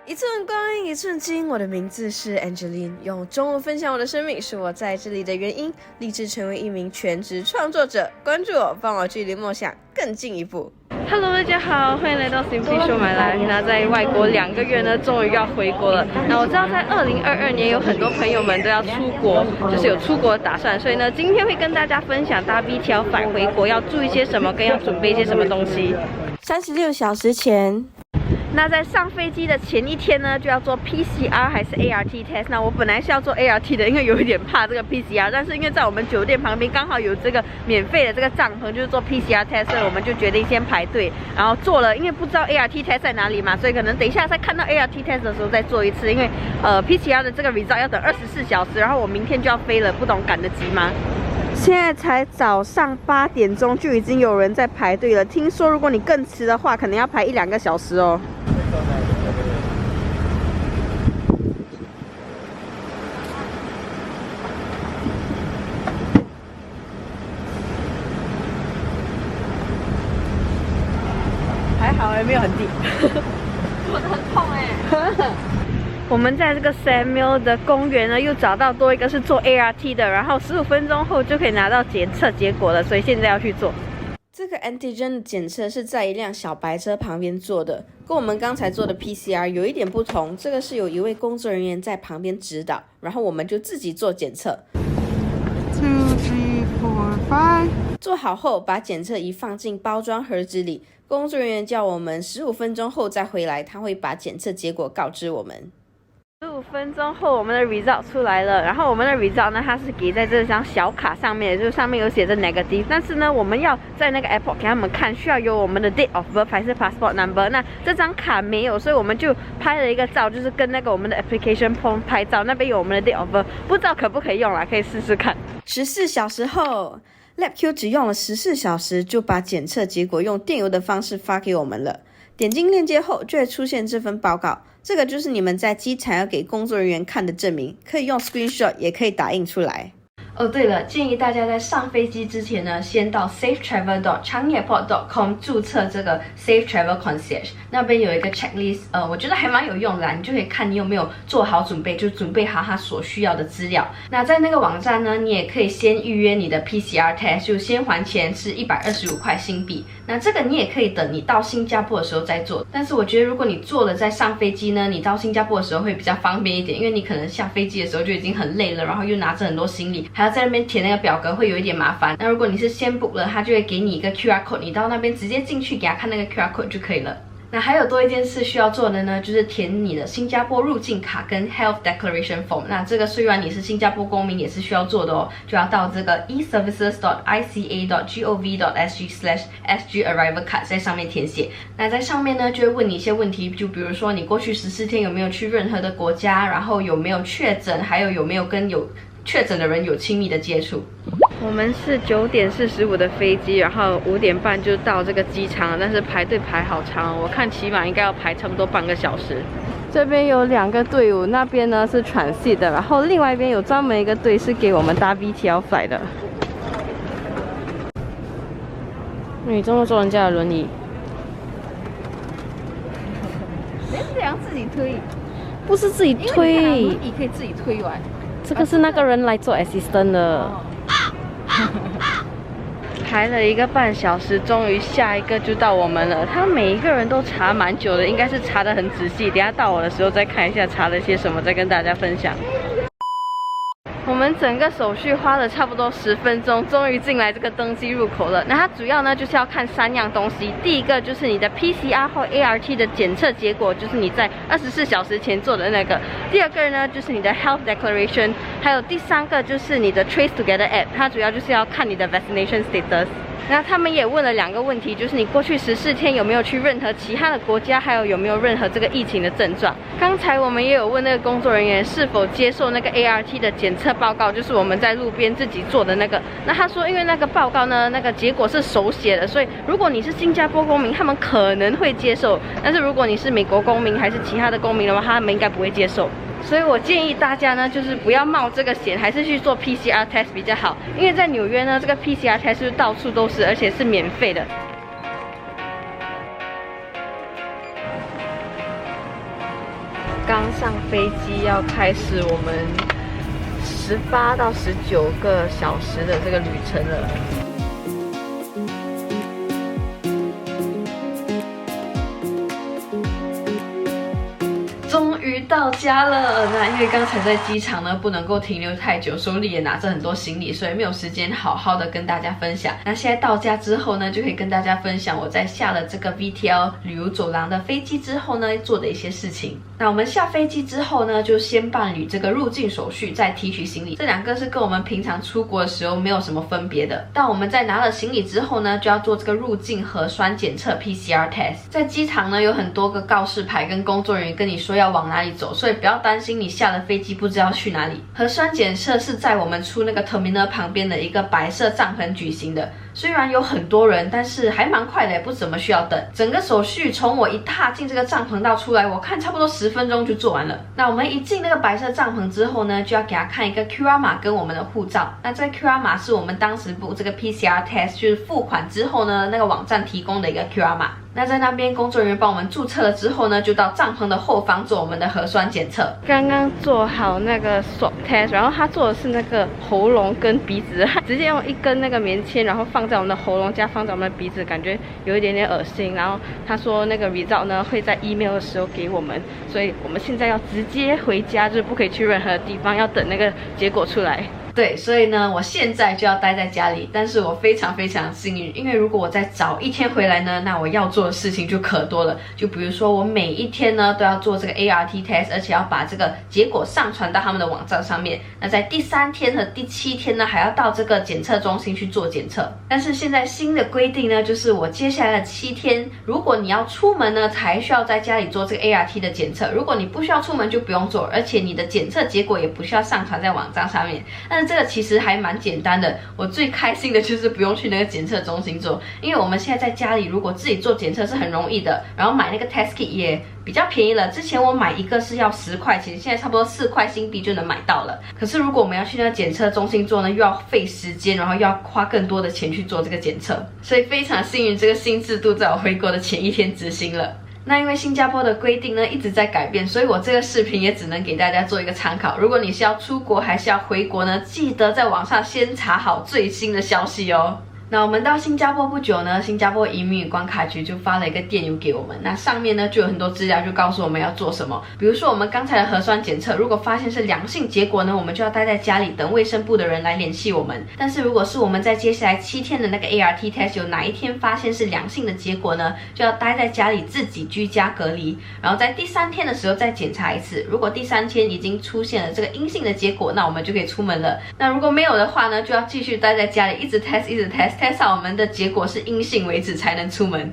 一寸光阴一寸金，我的名字是 Angeline， 用中文分享我的生命是我在这里的原因，立志成为一名全职创作者，关注我，帮我距离梦想更进一步。Hello， 大家好，欢迎来到 Simply Show My Life。那在外国2个月呢，终于要回国了。那我知道在2022年有很多朋友们都要出国，就是有出国的打算，所以呢，今天会跟大家分享搭 BTL返回国要注意些什么，跟要准备一些什么东西。36小时前。那在上飞机的前一天呢，就要做 PCR 还是 ART test。那我本来是要做 ART 的，因为有一点怕这个 PCR， 但是因为在我们酒店旁边刚好有这个免费的这个帐篷，就是做 PCR test， 所以我们就决定先排队，然后做了。因为不知道 ART test 在哪里嘛，所以可能等一下再看到 ART test 的时候再做一次。因为PCR 的这个 result 要等24小时，然后我明天就要飞了，不懂赶得及吗？现在才早上8点钟，就已经有人在排队了。听说如果你更迟的话，可能要排1-2个小时哦。还好没有很低，我的很痛哎。我们在这个 Samuel 的公园呢，又找到多一个是做 ART 的，然后15分钟后就可以拿到检测结果了，所以现在要去做。这个 antigen 的检测是在一辆小白车旁边做的，跟我们刚才做的 PCR 有一点不同。这个是有一位工作人员在旁边指导，然后我们就自己做检测。2、3、4、5。做好后，把检测仪放进包装盒子里。工作人员叫我们15分钟后再回来，他会把检测结果告知我们。15分钟后，我们的 result 出来了。然后我们的 result 呢，它是给在这张小卡上面，就上面有写着 negative。但是呢，我们要在那个 airport 给他们看，需要有我们的 date of birth 还是 passport number。那这张卡没有，所以我们就拍了一个照，就是跟那个我们的 application form 拍照，那边有我们的 date of birth， 不知道可不可以用啦，可以试试看。14小时后。LabQ 只用了14小时就把检测结果用电邮的方式发给我们了。点进链接后就会出现这份报告，这个就是你们在机场要给工作人员看的证明，可以用 screenshot 也可以打印出来。哦，对了，建议大家在上飞机之前呢，先到 safetravel.changiairport.com 注册这个 Safe Travel Concierge， 那边有一个 checklist， 我觉得还蛮有用的啦，你就可以看你有没有做好准备，就准备好他所需要的资料。那在那个网站呢，你也可以先预约你的 PCR test， 就先还钱是125块新币。那这个你也可以等你到新加坡的时候再做，但是我觉得如果你做了再上飞机呢，你到新加坡的时候会比较方便一点，因为你可能下飞机的时候就已经很累了，然后又拿着很多行李，还要在那边填那个表格，会有一点麻烦。那如果你是先 book 了，他就会给你一个 QR code， 你到那边直接进去给他看那个 QR code 就可以了。那还有多一件事需要做的呢，就是填你的新加坡入境卡跟 Health Declaration Form。那这个虽然你是新加坡公民，也是需要做的哦，就要到这个 eservices.ica.gov.sg/sg arrival card 在上面填写。那在上面呢，就会问你一些问题，就比如说你过去14天有没有去任何的国家，然后有没有确诊，还有没有跟有确诊的人有亲密的接触。我们是9点45的飞机，然后5点半就到这个机场了，但是排队排好长，我看起码应该要排差不多半个小时。这边有2个队伍，那边呢是transit的，然后另外一边有专门一个队是给我们搭 BTL flight 的。你这么坐人家的轮椅？是这样自己推？不是自己推，因为轮椅可以自己推完。这个是那个人来做 assistant 的。排了1个半小时，终于下一个就到我们了。他每一个人都查蛮久的，应该是查得很仔细。等一下到我的时候再看一下查了些什么，再跟大家分享。我们整个手续花了差不多10分钟，终于进来这个登机入口了。那它主要呢就是要看3样东西，第一个就是你的 PCR 或 ART 的检测结果，就是你在24小时前做的那个；第二个呢就是你的 Health Declaration， 还有第3个就是你的 Trace Together App， 它主要就是要看你的 Vaccination Status。那他们也问了2个问题，就是你过去14天有没有去任何其他的国家，还有没有任何这个疫情的症状。刚才我们也有问那个工作人员是否接受那个 ART 的检测报告，就是我们在路边自己做的那个。那他说因为那个报告呢，那个结果是手写的，所以如果你是新加坡公民，他们可能会接受，但是如果你是美国公民还是其他的公民的话，他们应该不会接受。所以我建议大家呢，就是不要冒这个险，还是去做 PCR test 比较好。因为在纽约呢，这个 PCR test 是到处都是，而且是免费的。刚上飞机，要开始我们18到19个小时的这个旅程了。终于到家了。那因为刚才在机场呢，不能够停留太久，手里也拿着很多行李，所以没有时间好好的跟大家分享。那现在到家之后呢，就可以跟大家分享我在下了这个 VTL 旅游走廊的飞机之后呢，做的一些事情。那我们下飞机之后呢，就先办理这个入境手续，再提取行李。这两个是跟我们平常出国的时候没有什么分别的。但我们在拿了行李之后呢，就要做这个入境核酸检测 PCR test。在机场呢，有很多个告示牌跟工作人员跟你说要往哪里走，所以不要担心你下了飞机不知道去哪里。核酸检测是在我们出那个 terminal 旁边的一个白色帐篷举行的。虽然有很多人，但是还蛮快的，也不怎么需要等。整个手续从我一踏进这个帐篷到出来，我看差不多10分钟就做完了。那我们一进那个白色帐篷之后呢，就要给他看一个 QR 码跟我们的护照。那这个 QR 码是我们当时这个 PCR test 就是付款之后呢，那个网站提供的一个 QR 码。那在那边工作人员帮我们注册了之后呢，就到帐篷的后方做我们的核酸检测。刚刚做好那个 swab test， 然后他做的是那个喉咙跟鼻子，直接用一根那个棉签，然后放在我们的喉咙加放在我们的鼻子，感觉有一点点恶心。然后他说那个 result 呢会在 email 的时候给我们，所以我们现在要直接回家，就是不可以去任何地方，要等那个结果出来。对，所以呢，我现在就要待在家里，但是我非常非常幸运，因为如果我再早一天回来呢，那我要做的事情就可多了。就比如说，我每一天呢都要做这个 ART test， 而且要把这个结果上传到他们的网站上面。那在第3天和第7天呢，还要到这个检测中心去做检测。但是现在新的规定呢，就是我接下来的7天，如果你要出门呢，才需要在家里做这个 ART 的检测。如果你不需要出门，就不用做，而且你的检测结果也不需要上传在网站上面。但是这个其实还蛮简单的，我最开心的就是不用去那个检测中心做，因为我们现在在家里如果自己做检测是很容易的，然后买那个 test kit 也比较便宜了。之前我买一个是要10块钱，现在差不多4块新币就能买到了。可是如果我们要去那个检测中心做呢，又要费时间，然后又要花更多的钱去做这个检测，所以非常幸运这个新制度在我回国的前一天执行了。那因为新加坡的规定呢一直在改变，所以我这个视频也只能给大家做一个参考。如果你是要出国还是要回国呢，记得在网上先查好最新的消息哦。那我们到新加坡不久呢，新加坡移民与关卡局就发了一个电邮给我们，那上面呢就有很多资料，就告诉我们要做什么。比如说我们刚才的核酸检测，如果发现是良性结果呢，我们就要待在家里等卫生部的人来联系我们。但是如果是我们在接下来7天的那个 ART test 有哪一天发现是良性的结果呢，就要待在家里自己居家隔离，然后在第3天的时候再检查一次。如果第3天已经出现了这个阴性的结果，那我们就可以出门了。那如果没有的话呢，就要继续待在家里，一直 test 到我们的结果是阴性为止才能出门。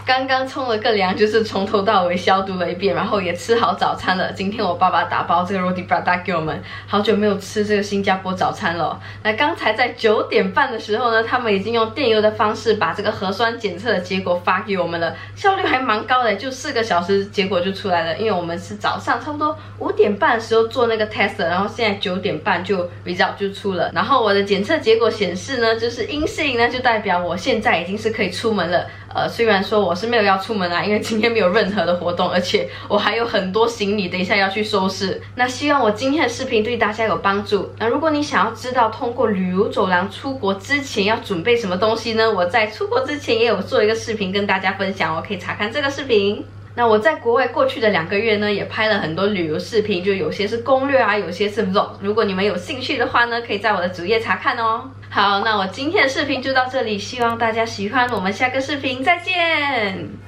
刚刚冲了个凉，就是从头到尾消毒了一遍，然后也吃好早餐了。今天我爸爸打包这个 roti prata 给我们，好久没有吃这个新加坡早餐了。那刚才在9点半的时候呢，他们已经用电邮的方式把这个核酸检测的结果发给我们了，效率还蛮高的，就4个小时结果就出来了。因为我们是早上差不多5点半的时候做那个 test， 然后现在9点半就 result 就出了。然后我的检测结果显示呢，就是阴性呢，就代表我现在已经是可以出门了。虽然说我是没有要出门啊，因为今天没有任何的活动，而且我还有很多行李，等一下要去收拾。那希望我今天的视频对大家有帮助。那如果你想要知道通过旅游走廊出国之前要准备什么东西呢？我在出国之前也有做一个视频跟大家分享，我可以查看这个视频。那我在国外过去的2个月呢，也拍了很多旅游视频，就有些是攻略啊，有些是 vlog。如果你们有兴趣的话呢，可以在我的主页查看哦。好，那我今天的视频就到这里，希望大家喜欢，我们下个视频再见。